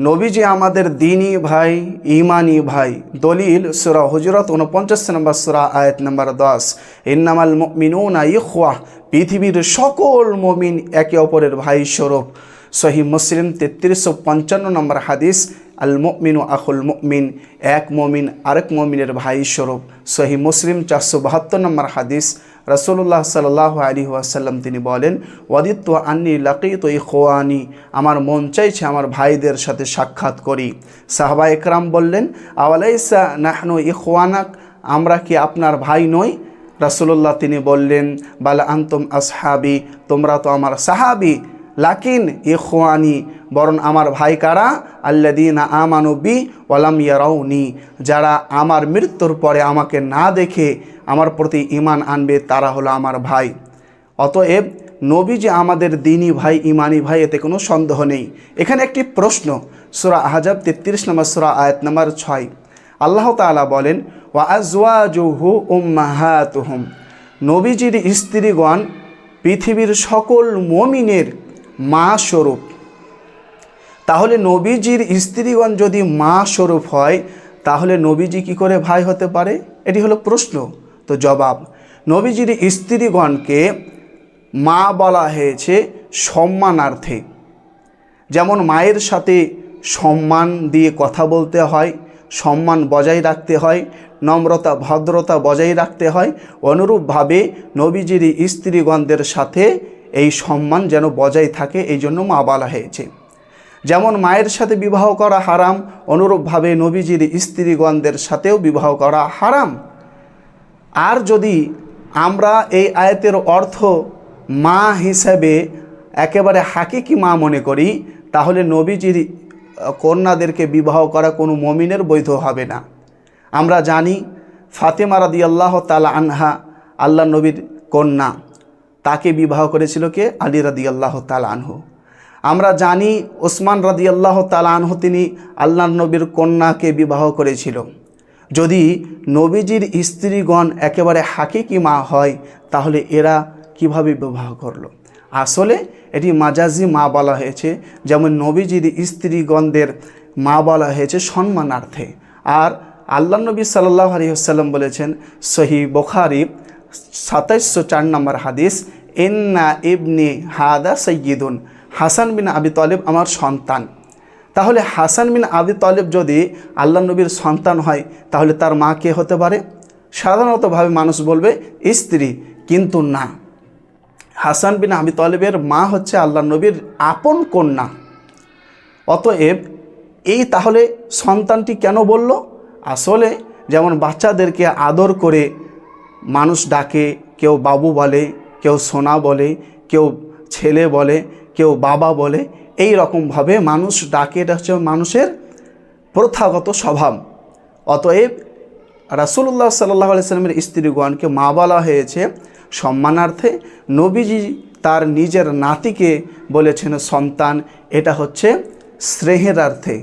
নবীজি আমাদের দ্বীনী ভাই, ঈমানি ভাই। দলিল সূরা হুজুরাত 49 নম্বর সূরা আয়াত নম্বর 10, ইন্নামাল মুমিনুনা ইখওয়াহ, পৃথিবীর সকল মুমিন একে অপরের ভাই স্বরূপ। সহিহ মুসলিম 3355 নম্বর হাদিস, আল মুমিনু আখুল মুমিন, এক মুমিন আরেক মুমিনের ভাই স্বরূপ। সহিহ মুসলিম 472 নম্বর হাদিস, রাসূলুল্লাহ সাল্লাল্লাহু আলাইহি ওয়াসাল্লাম তিনি বলেন, ওয়াদিতু আন্নী লাকিতু ইখওয়ানি, আমার মন চাইছে আমার ভাইদের সাথে সাক্ষাৎ করি। সাহাবা একরাম বললেন, আওয়ালাইসা নাহনু ইখওয়ানাক, আমরা কি আপনার ভাই নই? রাসূলুল্লাহ তিনি বললেন, বাল আনতুম আসহাবি, তোমরা তো আমার সাহাবি, লাকিন ইখওয়ানি, বরং আমার ভাই কারা? আল্লাযীনা আমানু বি ওয়ালাম ইয়ারাউনি, যারা আমার মৃত্যুর পরে আমাকে না দেখে আমার প্রতি ঈমান আনবে তারা হলো আমার ভাই। অতএব নবী যে আমাদের দ্বীনী ভাই, ঈমানি ভাই, এতে কোনো সন্দেহ নেই। এখানে একটি প্রশ্ন, সূরা আহজাব 33 নম্বর সূরা আয়াত নম্বর 6, আল্লাহ তাআলা বলেন, ওয়া আজওয়াজুহু উম্মাহাতুহুম, নবীজির স্ত্রীগণ পৃথিবীর সকল মুমিনের মা স্বরূপ। তাহলে নবীজির স্ত্রীগণ যদি মা স্বরূপ হয়, তাহলে নবীজি কি করে ভাই হতে পারে? এটি হলো প্রশ্ন। তো জবাব, নবীজির স্ত্রীগণকে মা বলা হয়েছে সম্মানার্থে। যেমন মায়ের সাথে সম্মান দিয়ে কথা বলতে হয়, সম্মান বজায় রাখতে হয়, নম্রতা ভদ্রতা বজায় রাখতে হয়, অনুরূপভাবে নবীজির স্ত্রীগণদের সাথে এই সম্মান যেন বজায় থাকে, এই জন্য মা বলা হয়েছে। যেমন মায়ের সাথে বিবাহ করা হারাম, অনুরূপভাবে নবীজির স্ত্রীগণদের সাথেও বিবাহ করা হারাম। আর যদি আমরা এই আয়াতের অর্থ মা হিসেবে একেবারে হাকিকি মা মনে করি, তাহলে নবীজির কন্যাদেরকে বিবাহ করা কোনো মুমিনের বৈধ হবে না। আমরা জানি ফাতেমা রাদিয়াল্লাহু তাআলা আনহা, আল্লাহ নবীর কন্যা, তাকে বিবাহ করেছিল কে? আলী রাদিয়াল্লাহু তাআলা আনহু। আমরা জানি ওসমান রাদিয়াল্লাহু তাআলা আনহু তিনি আল্লাহ নবীর কন্যাকে বিবাহ করেছিল। যদি নবীজির স্ত্রীগণ একেবারে হাকিকি মা হয়, তাহলে এরা কিভাবে বিবাহ করলো? আসলে এটি মাজাজি মা বলা হয়েছে। যেমন নবীজির স্ত্রীগণদের মা বলা হয়েছে সম্মানার্থে। আর আল্লাহ নবী সাল্লাল্লাহু আলাইহি ওয়াসাল্লাম বলেছেন, সহিহ বুখারী 2704 নম্বর হাদিস, ইন্না ইবনি হাদা সাইয়্যিদুন, হাসান বিন আবি তালেব আমার সন্তান। তাহলে হাসান বিন আবি তালেব যদি আল্লাহ নবীর সন্তান হয়, তাহলে তার মা কে হতে পারে? সাধারণতভাবে মানুষ বলবে স্ত্রী, কিন্তু না, হাসান বিন আবি তালেবের মা হচ্ছে আল্লাহ নবীর আপন কন্যা। অতএব এই তাহলে সন্তানটি কেন বলল? আসলে যেমন বাচ্চাদেরকে আদর করে মানুষ ডাকে, কেউ বাবু বলে, কেউ সোনা বলে, কেউ ছেলে বলে, কেউ বাবা বলে, এই রকমভাবে মানুষ ডাকে, এটা হচ্ছে মানুষের প্রথাগত স্বভাব। অতএব রাসূলুল্লাহ সাল্লাল্লাহু আলাইহি সাল্লামের স্ত্রীগণকে মা বলা হয়েছে সম্মানার্থে। নবীজি তার নিজের নাতিকে বলেছেন সন্তান, এটা হচ্ছে স্নেহের অর্থে।